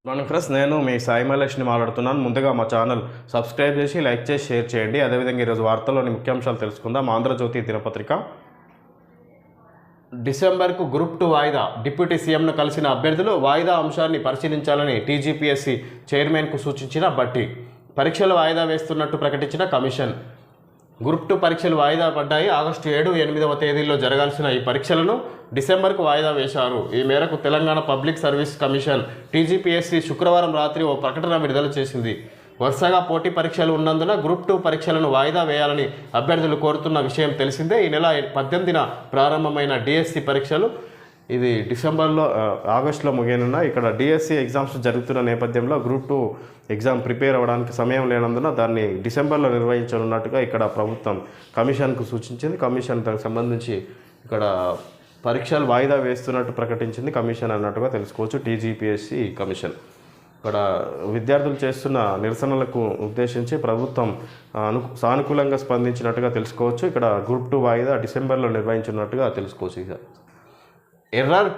Morning friends, నేను మీ సాయి మహేష్ని మాట్లాడుతున్నాను. ముందుగా మా ఛానల్ సబ్స్క్రైబ్ చేసి లైక్ చేసి షేర్ చేయండి. అదేవిధంగా ఈరోజు వార్తల్లోని ముఖ్యాంశాలు తెలుసుకుందాం. ఆంధ్రజ్యోతి దినపత్రిక డిసెంబర్కు గ్రూప్ 2 వాయిదా. డిప్యూటీ సీఎంను కలిసిన అభ్యర్థులు వాయిదా అంశాన్ని పరిశీలించాలని టీజీపీఎస్సీ చైర్మన్కు సూచించిన భట్టి. పరీక్షలు వాయిదా వేస్తున్నట్టు ప్రకటించిన కమిషన్. గ్రూప్ 2 పరీక్షలు వాయిదా పడ్డాయి. ఆగస్టు 7, 8వ తేదీల్లో జరగాల్సిన ఈ పరీక్షలను డిసెంబర్కు వాయిదా వేశారు. ఈ మేరకు Telangana public service commission TGPSC శుక్రవారం రాత్రి ఓ ప్రకటన విడుదల చేసింది. వరుసగా పోటీ పరీక్షలు ఉన్నందున గ్రూప్ 2 పరీక్షలను వాయిదా వేయాలని అభ్యర్థులు కోరుతున్న విషయం తెలిసిందే. ఈ నెల 18న ప్రారంభమైన డిఎస్సి పరీక్షలు ఇది ఆగస్టులో ముగియనున్న. ఇక్కడ డిఎస్సి ఎగ్జామ్స్ జరుగుతున్న నేపథ్యంలో గ్రూప్ 2 ఎగ్జామ్ ప్రిపేర్ అవ్వడానికి సమయం లేనందున దాన్ని డిసెంబర్లో నిర్వహించనున్నట్టుగా ఇక్కడ ప్రభుత్వం కమిషన్కు సూచించింది. కమిషన్ దానికి సంబంధించి ఇక్కడ పరీక్షలు వాయిదా వేస్తున్నట్టు ప్రకటించింది కమిషన్ అన్నట్టుగా తెలుసుకోవచ్చు. టీజీపీఎస్సీ కమిషన్ ఇక్కడ విద్యార్థులు చేస్తున్న నిరసనలకు ఉద్దేశించి ప్రభుత్వం సానుకూలంగా స్పందించినట్టుగా తెలుసుకోవచ్చు. ఇక్కడ గ్రూప్ 2 వాయిదా డిసెంబర్లో నిర్వహించినట్టుగా తెలుసుకోవచ్చు. ఇక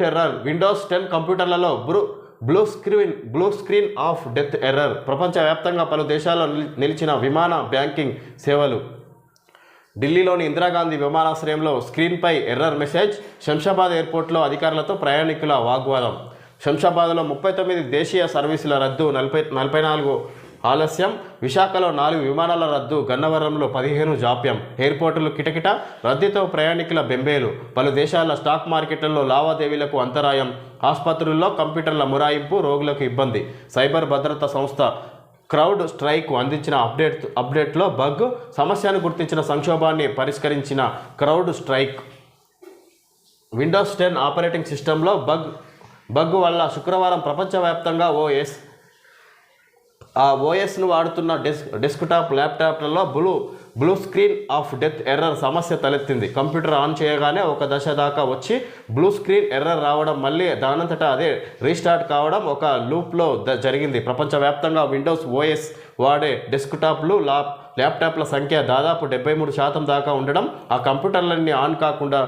టెర్రర్ విండోస్ 10 కంప్యూటర్లలో blue screen of death error. ప్రపంచవ్యాప్తంగా పలు దేశాల్లో నిలిచిన విమాన బ్యాంకింగ్ సేవలు. ఢిల్లీలోని ఇందిరాగాంధీ విమానాశ్రయంలో స్క్రీన్పై ఎర్రర్ మెసేజ్. శంషాబాద్ ఎయిర్పోర్ట్లో అధికారులతో ప్రయాణికుల వాగ్వాదం. శంషాబాద్లో 39 దేశీయ సర్వీసుల రద్దు, 44 ఆలస్యం. విశాఖలో 4 విమానాల రద్దు, గన్నవరంలో 15 జాప్యం. ఎయిర్పోర్టులు కిటకిట, రద్దీతో ప్రయాణికుల బెంబేలు. పలు దేశాల స్టాక్ మార్కెట్లలో లావాదేవీలకు అంతరాయం. ఆసుపత్రుల్లో కంప్యూటర్ల మొరాయింపు, రోగులకు ఇబ్బంది. సైబర్ భద్రతా సంస్థ క్రౌడ్ స్ట్రైక్ అందించిన అప్డేట్లో బగ్. సమస్యను గుర్తించిన సంక్షోభాన్ని పరిష్కరించిన క్రౌడ్ స్ట్రైక్. విండోస్ 10 ఆపరేటింగ్ సిస్టంలో బగ్ వల్ల శుక్రవారం ప్రపంచవ్యాప్తంగా ఓఎస్ను వాడుతున్న డెస్క్టాప్ ల్యాప్టాప్లలో blue screen of death error సమస్య తలెత్తింది. కంప్యూటర్ ఆన్ చేయగానే ఒక దశ దాకా వచ్చి బ్లూ స్క్రీన్ ఎర్రర్ రావడం, మళ్ళీ దానంతటా అదే రీస్టార్ట్ కావడం ఒక లూప్లో జరిగింది. ప్రపంచవ్యాప్తంగా విండోస్ ఓఎస్ వాడే డెస్క్టాప్లు ల్యాప్టాప్ల సంఖ్య దాదాపు 73% దాకా ఉండడం, ఆ కంప్యూటర్లన్నీ ఆన్ కాకుండా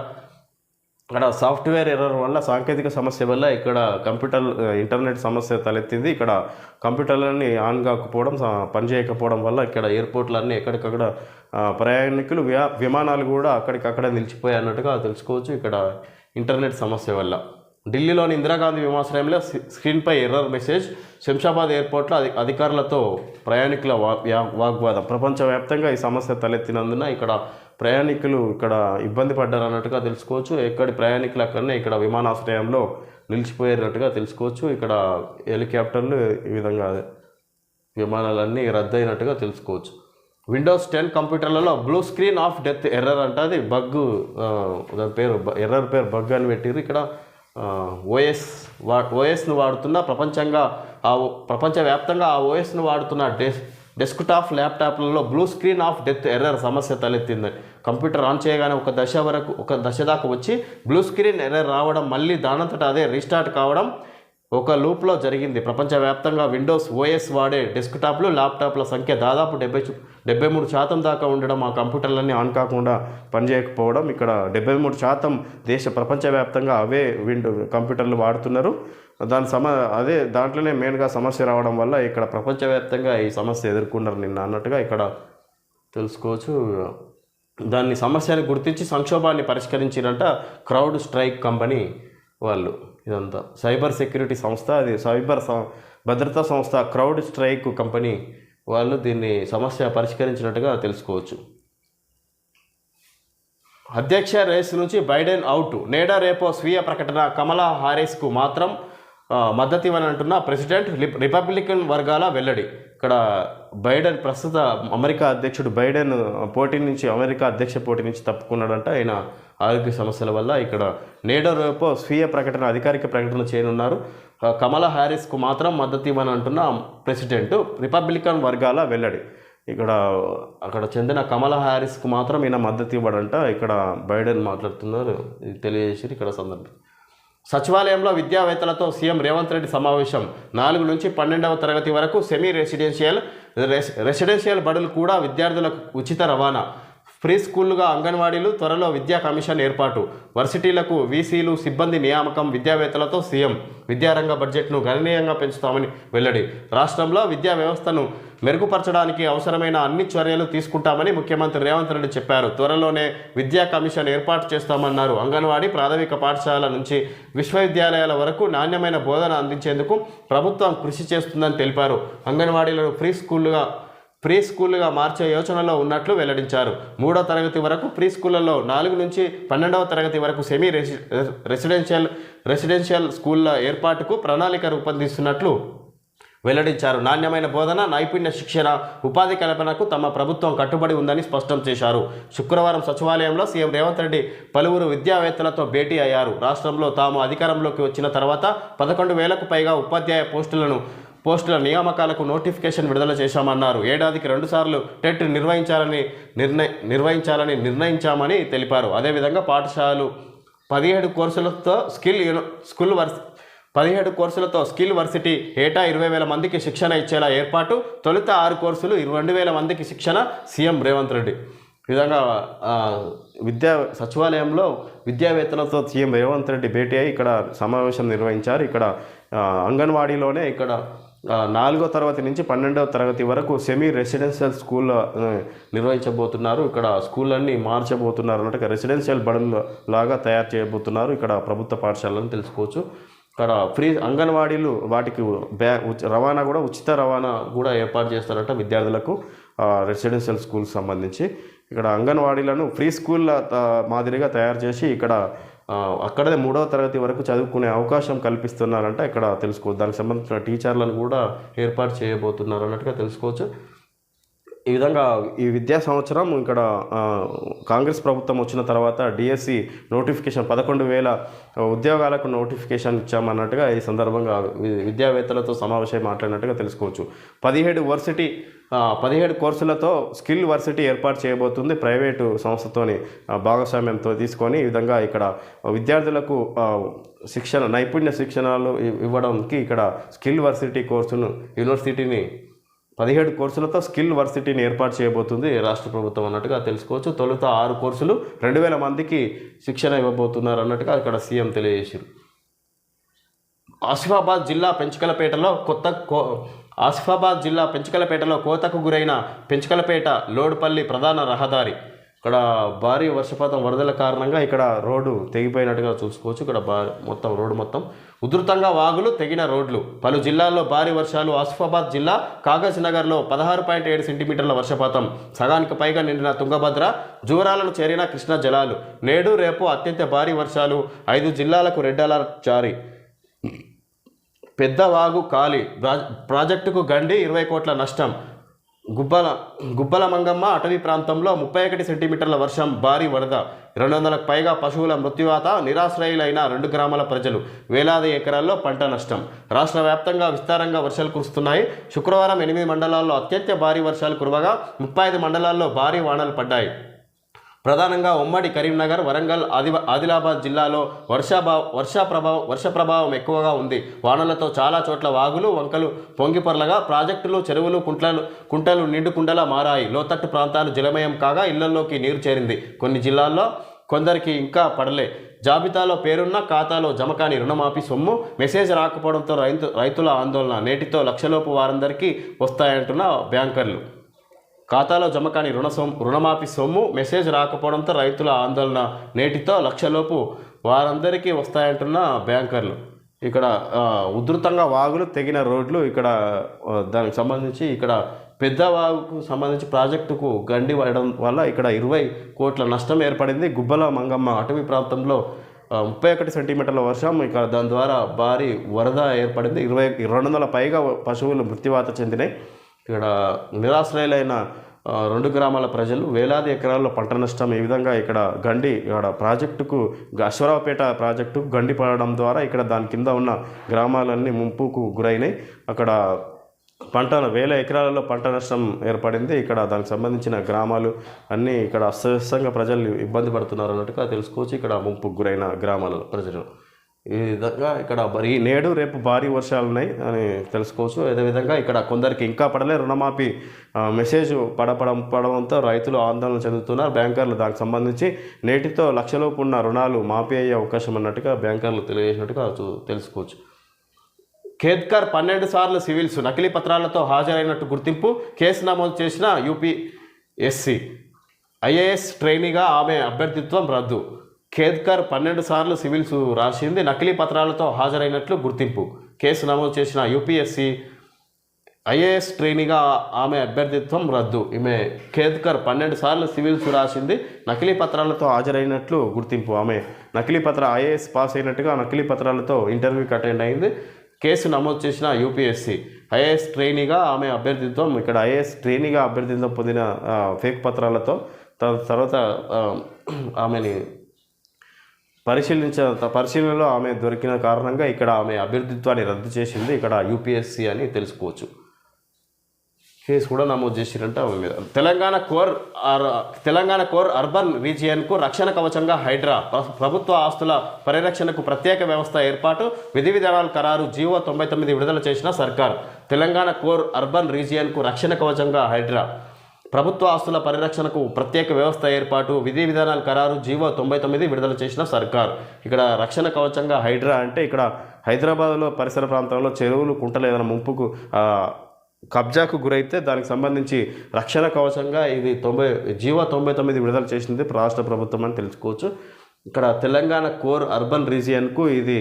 ఇక్కడ సాఫ్ట్వేర్ ఎర్రర్ వల్ల, సాంకేతిక సమస్య వల్ల ఇక్కడ ఇంటర్నెట్ సమస్య తలెత్తింది. ఇక్కడ కంప్యూటర్లన్నీ ఆన్ కాకపోవడం, పనిచేయకపోవడం వల్ల ఇక్కడ ఎయిర్పోర్ట్లన్నీ ఎక్కడికక్కడ ప్రయాణికులు విమానాలు కూడా అక్కడికక్కడ నిలిచిపోయాయి అన్నట్టుగా తెలుసుకోవచ్చు. ఇక్కడ ఇంటర్నెట్ సమస్య వల్ల. ఢిల్లీలోని ఇందిరాగాంధీ విమానాశ్రయంలో స్క్రీన్పై ఎర్రర్ మెసేజ్. శంషాబాద్ ఎయిర్పోర్ట్లో అధికారులతో ప్రయాణికుల వాగ్వాదం. ప్రపంచవ్యాప్తంగా ఈ సమస్య తలెత్తినందున ఇక్కడ ప్రయాణికులు ఇక్కడ ఇబ్బంది పడ్డారు అన్నట్టుగా తెలుసుకోవచ్చు. ఎక్కడి ప్రయాణికులు అక్కడనే ఇక్కడ విమానాశ్రయంలో నిలిచిపోయేటట్టుగా తెలుసుకోవచ్చు. ఇక్కడ హెలికాప్టర్లు ఈ విధంగా విమానాలన్నీ రద్దయినట్టుగా తెలుసుకోవచ్చు. విండోస్ 10 కంప్యూటర్లలో blue screen of death error అంటే అది బగ్, దాని పేరు ఎర్రర్ పేరు బగ్ అని పెట్టారు. ఇక్కడ ఓఎస్ను వాడుతున్న ప్రపంచవ్యాప్తంగా ఆ ఓఎస్ను వాడుతున్న డెస్క్టాప్ ల్యాప్టాప్లలో blue screen of death error సమస్య తలెత్తింది. కంప్యూటర్ ఆన్ చేయగానే ఒక దశ దాకా వచ్చి బ్లూ స్క్రీన్ ఎర్రర్ రావడం, మళ్ళీ దానంతటా అదే రీస్టార్ట్ కావడం ఒక లూప్లో జరిగింది. ప్రపంచవ్యాప్తంగా విండోస్ ఓఎస్ వాడే డెస్క్టాప్లు ల్యాప్టాప్ల సంఖ్య దాదాపు 73% దాకా ఉండడం, ఆ కంప్యూటర్లన్నీ ఆన్ కాకుండా పనిచేయకపోవడం. ఇక్కడ 73% ప్రపంచవ్యాప్తంగా అవే కంప్యూటర్లు వాడుతున్నారు. దాంట్లోనే మెయిన్గా సమస్య రావడం వల్ల ఇక్కడ ప్రపంచవ్యాప్తంగా ఈ సమస్య ఎదుర్కొన్నారు నిన్న అన్నట్టుగా ఇక్కడ తెలుసుకోవచ్చు. దాన్ని సమస్యను గుర్తించి సంక్షోభాన్ని పరిష్కరించినట్ట క్రౌడ్ స్ట్రైక్ కంపెనీ వాళ్ళు. ఇదంతా సైబర్ సెక్యూరిటీ సంస్థ, అది సైబర్ భద్రతా సంస్థ క్రౌడ్ స్ట్రైక్ కంపెనీ వాళ్ళు దీన్ని సమస్య పరిష్కరించినట్టుగా తెలుసుకోవచ్చు. అధ్యక్ష రేసు నుంచి బైడెన్ అవుట్. నేడా రేపో స్వీయ ప్రకటన. కమలా హారిస్కు మాత్రం మద్దతు ఇవ్వని అంటున్న ప్రెసిడెంట్. రిపబ్లికన్ వర్గాల వెల్లడి. ఇక్కడ బైడెన్ ప్రస్తుత అమెరికా అధ్యక్షుడు బైడెన్ అమెరికా అధ్యక్ష పోటీ నుంచి తప్పుకున్నాడంట. ఆయన ఆరోగ్య సమస్యల వల్ల. ఇక్కడ నేడో రేపో స్వీయ ప్రకటన, అధికారిక ప్రకటన చేయనున్నారు. కమలా హారిస్కు మాత్రం మద్దతు ఇవ్వని అంటున్న ప్రెసిడెంట్. రిపబ్లికన్ వర్గాల వెల్లడి. అక్కడ చెందిన కమలా హారిస్కు మాత్రం ఈయన మద్దతు ఇవ్వడంట. ఇక్కడ బైడెన్ మాట్లాడుతున్నారు, తెలియజేసి ఇక్కడ సందర్భం. సచివాలయంలో విద్యావేత్తలతో సీఎం రేవంత్ రెడ్డి సమావేశం. 4 నుంచి 12వ తరగతి వరకు సెమీ రెసిడెన్షియల్ బడులు కూడా విద్యార్థులకు ఉచిత రవాణా. ప్రీ స్కూళ్లుగా అంగన్వాడీలు, త్వరలో విద్యా కమిషన్ ఏర్పాటు, వర్సిటీలకు వీసీలు, సిబ్బంది నియామకం, విద్యావేత్తలతో సీఎం విద్యారంగ బడ్జెట్ను గణనీయంగా పెంచుతామని వెల్లడి. రాష్ట్రంలో విద్యా వ్యవస్థను మెరుగుపరచడానికి అవసరమైన అన్ని చర్యలు తీసుకుంటామని ముఖ్యమంత్రి రేవంత్ రెడ్డి చెప్పారు. త్వరలోనే విద్యా కమిషన్ ఏర్పాటు చేస్తామన్నారు. అంగన్వాడీ, ప్రాథమిక పాఠశాల నుంచి విశ్వవిద్యాలయాల వరకు నాణ్యమైన బోధన అందించేందుకు ప్రభుత్వం కృషి చేస్తుందని తెలిపారు. అంగన్వాడీలను ప్రీ స్కూలుగా మార్చే యోచనలో ఉన్నట్లు వెల్లడించారు. 3వ తరగతి వరకు ప్రీ స్కూళ్లలో, 4 నుంచి 12వ తరగతి వరకు సెమీ రెసిడెన్షియల్ స్కూళ్ల ఏర్పాటుకు ప్రణాళిక రూపొందిస్తున్నట్లు వెల్లడించారు. నాణ్యమైన బోధన, నైపుణ్య శిక్షణ, ఉపాధి కల్పనకు తమ ప్రభుత్వం కట్టుబడి ఉందని స్పష్టం చేశారు. శుక్రవారం సచివాలయంలో సీఎం రేవంత్ రెడ్డి పలువురు విద్యావేత్తలతో భేటీ అయ్యారు. రాష్ట్రంలో తాము అధికారంలోకి వచ్చిన తర్వాత 11,000కు పైగా ఉపాధ్యాయ పోస్టుల నియామకాలకు నోటిఫికేషన్ విడుదల చేశామన్నారు. ఏడాదికి 2 సార్లు టెట్ నిర్వహించాలని నిర్ణయించామని తెలిపారు. అదేవిధంగా పాఠశాలలు 17 కోర్సులతో స్కిల్ వర్సిటీ, ఏటా 20,000 మందికి శిక్షణ ఇచ్చేలా ఏర్పాటు, తొలుత 6 కోర్సులు 22,000 మందికి శిక్షణ. సీఎం రేవంత్ రెడ్డి ఈ విధంగా సచివాలయంలో విద్యావేత్తలతో సీఎం రేవంత్ రెడ్డి భేటీ అయి ఇక్కడ సమావేశం నిర్వహించారు. ఇక్కడ అంగన్వాడీలోనే ఇక్కడ 4వ తరగతి నుంచి 12వ తరగతి వరకు సెమీ రెసిడెన్షియల్ స్కూల్ నిర్వహించబోతున్నారు. ఇక్కడ స్కూళ్ళన్నీ మార్చబోతున్నారు అన్నట్టుగా రెసిడెన్షియల్ బడులు లాగా తయారు చేయబోతున్నారు ఇక్కడ ప్రభుత్వ పాఠశాలను తెలుసుకోవచ్చు. ఇక్కడ ఫ్రీ అంగన్వాడీలు వాటికి రవాణా కూడా ఉచిత రవాణా కూడా ఏర్పాటు చేస్తారట విద్యార్థులకు రెసిడెన్షియల్ స్కూల్కి సంబంధించి. ఇక్కడ అంగన్వాడీలను ఫ్రీ స్కూళ్ళ మాదిరిగా తయారు చేసి ఇక్కడ అక్కడే 3వ తరగతి వరకు చదువుకునే అవకాశం కల్పిస్తున్నారంట ఇక్కడ తెలుసుకోవచ్చు. దానికి సంబంధించిన టీచర్లను కూడా ఏర్పాటు చేయబోతున్నారు అన్నట్టుగా తెలుసుకోవచ్చు. ఈ విధంగా ఈ విద్యా సంవత్సరం ఇక్కడ కాంగ్రెస్ ప్రభుత్వం వచ్చిన తర్వాత డిఎస్సి నోటిఫికేషన్ 11,000 ఉద్యోగాలకు నోటిఫికేషన్ ఇచ్చామన్నట్టుగా ఈ సందర్భంగా విద్యావేత్తలతో సమావేశం మాట్లాడినట్టుగా తెలుసుకోవచ్చు. 17 కోర్సులతో స్కిల్ వర్సిటీ ఏర్పాటు చేయబోతుంది ప్రైవేటు సంస్థతోని భాగస్వామ్యంతో తీసుకొని. ఈ విధంగా ఇక్కడ విద్యార్థులకు నైపుణ్య శిక్షణలు ఇవ్వడానికి ఇక్కడ స్కిల్ వర్సిటీ యూనివర్సిటీని 17 కోర్సులతో స్కిల్ వర్సిటీని ఏర్పాటు చేయబోతుంది రాష్ట్ర ప్రభుత్వం అన్నట్టుగా తెలుసుకోవచ్చు. తొలుత 6 కోర్సులు 2,000 మందికి శిక్షణ ఇవ్వబోతున్నారు అన్నట్టుగా ఇక్కడ సీఎం తెలియజేశారు. ఆసిఫాబాద్ జిల్లా పెంచకలపేటలో కోతకు గురైన పెంచకలపేట లోడుపల్లి ప్రధాన రహదారి. ఇక్కడ భారీ వర్షపాతం వరదల కారణంగా ఇక్కడ రోడ్డు తెగిపోయినట్టుగా చూసుకోవచ్చు. ఇక్కడ రోడ్డు మొత్తం ఉధృతంగా వాగులు, తెగిన రోడ్లు. పలు జిల్లాల్లో భారీ వర్షాలు. ఆసిఫాబాద్ జిల్లా కాగజ్ నగర్లో 16.7 సెంటీమీటర్ల వర్షపాతం. సగానికి పైగా నిండిన తుంగభద్ర, జూరాలను చేరిన కృష్ణా జలాలు. నేడు రేపు అత్యంత భారీ వర్షాలు. 5 జిల్లాలకు రెడ్ అలర్ట్ జారీ. పెద్ద వాగు ఖాళీ. ప్రాజెక్టుకు గండి 20 కోట్ల నష్టం. గుబ్బల మంగమ్మ అటవీ ప్రాంతంలో 31 సెంటీమీటర్ల వర్షం, భారీ వరద. 200కు పైగా పశువుల మృత్యువాత. నిరాశ్రయులైన 2 గ్రామాల ప్రజలు. వేలాది ఎకరాల్లో పంట నష్టం. రాష్ట్ర వ్యాప్తంగా విస్తారంగా వర్షాలు కురుస్తున్నాయి. శుక్రవారం 8 మండలాల్లో అత్యంత భారీ వర్షాలు కురవగా 35 మండలాల్లో భారీ వానలు పడ్డాయి. ప్రధానంగా ఉమ్మడి కరీంనగర్, వరంగల్, ఆదిలాబాద్ జిల్లాలో వర్ష ప్రభావం ఎక్కువగా ఉంది. వానలతో చాలా చోట్ల వాగులు, వంకలు పొంగిపొర్లగా ప్రాజెక్టులు, చెరువులు, కుంటలు నిండుకుండలా మారాయి. లోతట్టు ప్రాంతాలు జలమయం కాగా ఇళ్లలోకి నీరు చేరింది. కొన్ని జిల్లాల్లో కొందరికి ఇంకా పడలే. జాబితాలో పేరున్న ఖాతాలో జమకాని రుణమాఫీ సొమ్ము. మెసేజ్ రాకపోవడంతో రైతుల ఆందోళన. నేటితో లక్షలోపు వారందరికీ వస్తాయంటున్న బ్యాంకర్లు. ఖాతాలో జమకాని రుణమాఫీ సొమ్ము. మెసేజ్ రాకపోవడంతో రైతుల ఆందోళన. నేటితో లక్షలోపు వారందరికీ వస్తాయంటున్న బ్యాంకర్లు. ఇక్కడ ఉధృతంగా వాగులు, తెగిన రోడ్లు. ఇక్కడ దానికి సంబంధించి ఇక్కడ పెద్ద వాగుకు సంబంధించి ప్రాజెక్టుకు గండి పడడం వల్ల ఇక్కడ 20 కోట్ల నష్టం ఏర్పడింది. గుబ్బల మంగమ్మ అటవీ ప్రాంతంలో 31 సెంటీమీటర్ల వర్షం. ఇక్కడ దాని ద్వారా భారీ వరద ఏర్పడింది. 200 పైగా పశువులు మృత్యువాత చెందినాయి. ఇక్కడ నిరాశ్రయులైన 2 గ్రామాల ప్రజలు. వేలాది ఎకరాల్లో పంట నష్టం. ఈ విధంగా ఇక్కడ ప్రాజెక్టుకు అశ్వరావుపేట ప్రాజెక్టుకు గండి పడడం ద్వారా ఇక్కడ దాని కింద ఉన్న గ్రామాలన్నీ ముంపుకు గురైనాయి. అక్కడ వేల ఎకరాలలో పంట నష్టం ఏర్పడింది. ఇక్కడ దానికి సంబంధించిన గ్రామాలు అన్నీ ఇక్కడ అస్తవ్యస్తంగా ప్రజలు ఇబ్బంది పడుతున్నారు అన్నట్టుగా తెలుసుకోవచ్చు. ఇక్కడ ముంపుకు గురైన గ్రామాల ప్రజలు. ఈ విధంగా ఇక్కడ మరి నేడు రేపు భారీ వర్షాలు ఉన్నాయి అని తెలుసుకోవచ్చు. అదేవిధంగా ఇక్కడ కొందరికి ఇంకా పడలే రుణమాఫీ మెసేజ్ పడడంతో రైతులు ఆందోళన చెందుతున్నారు. బ్యాంకర్లు దానికి సంబంధించి నేటితో లక్షలోపు ఉన్న రుణాలు మాఫీ అయ్యే అవకాశం అన్నట్టుగా బ్యాంకర్లు తెలియజేసినట్టుగా తెలుసుకోవచ్చు. ఖేద్కర్ 12 సార్లు సివిల్స్ నకిలీ పత్రాలతో హాజరైనట్టు గుర్తింపు, కేసు నమోదు చేసిన యూపీఎస్సీ. ఐఏఎస్ ట్రైనీగా ఆమె అభ్యర్థిత్వం రద్దు. ఖేద్కర్ 12 సార్లు సివిల్స్ రాసింది, నకిలీ పత్రాలతో హాజరైనట్లు గుర్తింపు, కేసు నమోదు చేసిన యూపీఎస్సీ. ఐఏఎస్ ట్రైనీగా ఆమె అభ్యర్థిత్వం రద్దు. ఈమె ఖేద్కర్ 12 సార్లు సివిల్స్ రాసింది, నకిలీ పత్రాలతో హాజరైనట్లు గుర్తింపు. ఆమె నకిలీ ఐఏఎస్ పాస్ అయినట్టుగా నకిలీ పత్రాలతో ఇంటర్వ్యూకి అటెండ్ అయింది, కేసు నమోదు చేసిన యూపీఎస్సీ. ఐఏఎస్ ట్రైనీగా ఆమె అభ్యర్థిత్వం ఇక్కడ ఐఏఎస్ ట్రైనీగా అభ్యర్థిత్వం పొందిన ఫేక్ పత్రాలతో తర్వాత ఆమెని పరిశీలనలో ఆమె దొరికిన కారణంగా ఇక్కడ ఆమె అభ్యర్థిత్వాన్ని రద్దు చేసింది ఇక్కడ యూపీఎస్సీ అని తెలుసుకోవచ్చు. కేసు కూడా నమోదు చేసిరంట ఆమె మీద. తెలంగాణ కోర్ అర్బన్ రీజియన్కు రక్షణ కవచంగా హైడ్రా. ప్రభుత్వ ఆస్తుల పరిరక్షణకు ప్రత్యేక వ్యవస్థ ఏర్పాటు, విధి విధానాల ఖరారు, జీవో 99 విడుదల చేసిన సర్కార్. తెలంగాణ కోర్ అర్బన్ రీజియన్కు రక్షణ కవచంగా హైడ్రా. ప్రభుత్వ ఆస్తుల పరిరక్షణకు ప్రత్యేక వ్యవస్థ ఏర్పాటు, విధి విధానాల ఖరారు, జీవో 99 విడుదల చేసిన సర్కార్. ఇక్కడ రక్షణ కవచంగా హైడ్రా అంటే ఇక్కడ హైదరాబాద్లో పరిసర ప్రాంతంలో చెరువులు, కుంటలు ఏదైనా ముంపుకు కబ్జాకు గురైతే దానికి సంబంధించి రక్షణ కవచంగా ఇది జీవో 99 విడుదల చేసింది రాష్ట్ర ప్రభుత్వం అని తెలుసుకోవచ్చు. ఇక్కడ తెలంగాణ కోర్ అర్బన్ రీజియన్కు ఇది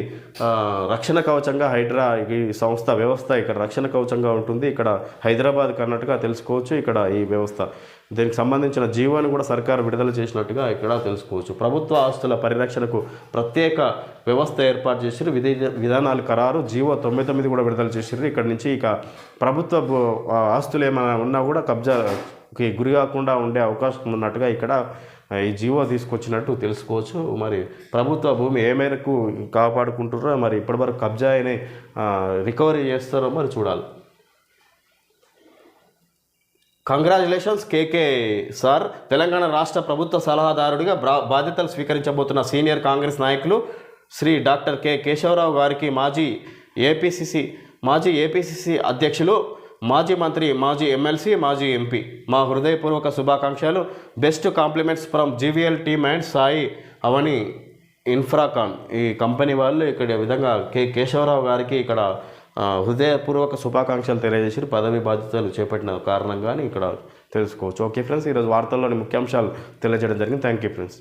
రక్షణ కవచంగా హైడ్రా ఈ సంస్థ వ్యవస్థ ఇక్కడ రక్షణ కవచంగా ఉంటుంది. ఇక్కడ హైదరాబాద్ అన్నట్టుగా తెలుసుకోవచ్చు. ఇక్కడ ఈ వ్యవస్థ దీనికి సంబంధించిన జీవోని కూడా సర్కారు విడుదల చేసినట్టుగా ఇక్కడ తెలుసుకోవచ్చు. ప్రభుత్వ ఆస్తుల పరిరక్షణకు ప్రత్యేక వ్యవస్థ ఏర్పాటు చేసిరు, విధానాలు ఖరారు, జీవో 99 కూడా విడుదల చేసిర్రు. ఇక్కడ నుంచి ఇక ప్రభుత్వ ఆస్తులు ఏమైనా ఉన్నా కూడా కబ్జాకి గురి కాకుండా ఉండే అవకాశం ఉన్నట్టుగా ఇక్కడ ఈ జీవో తీసుకొచ్చినట్టు తెలుసుకోవచ్చు. మరి ప్రభుత్వ భూమి ఏ మేరకు కాపాడుకుంటున్నారో, మరి ఇప్పటివరకు కబ్జా అయిన రికవరీ చేస్తారో మరి చూడాలి. కంగ్రాచులేషన్స్ కేకే సార్. తెలంగాణ రాష్ట్ర ప్రభుత్వ సలహాదారుడిగా బాధ్యతలు స్వీకరించబోతున్న సీనియర్ కాంగ్రెస్ నాయకులు శ్రీ డాక్టర్ కె కేశవరావు గారికి మాజీ ఏపీసీసీ అధ్యక్షులు, మాజీ మంత్రి, మాజీ ఎమ్మెల్సీ, మాజీ ఎంపీ మా హృదయపూర్వక శుభాకాంక్షలు. Best compliments from GVL team and Sai Avani Infracon. ఈ కంపెనీ వాళ్ళు ఇక్కడ విధంగా కేశవరావు గారికి ఇక్కడ హృదయపూర్వక శుభాకాంక్షలు తెలియజేసి పదవి బాధ్యతలు చేపట్టిన కారణంగానే ఇక్కడ తెలుసుకోవచ్చు. ఓకే ఫ్రెండ్స్, ఈరోజు వార్తల్లోని ముఖ్యాంశాలు తెలియజేయడం జరిగింది. Thank you friends.